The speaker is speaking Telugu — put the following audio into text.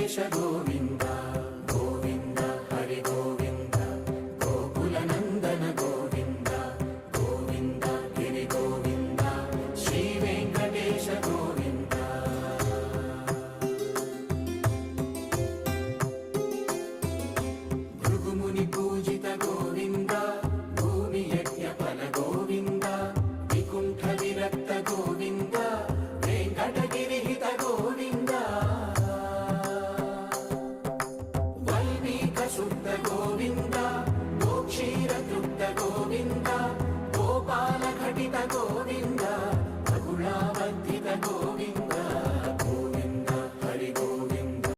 వెంకటేశ గోవింద గోవింద హరి గోవింద గోకుల నందన గోవింద గోవింద గిరి గోవింద శ్రీ వెంకటేశ గోవింద భృగుముని పూజిత గోవింద భూమి యజ్ఞ ఫల గోవింద వికుంఠ విరక్త గోవింద వెంకటగిరిహిత గోవింద వల్మీక శుద్ధ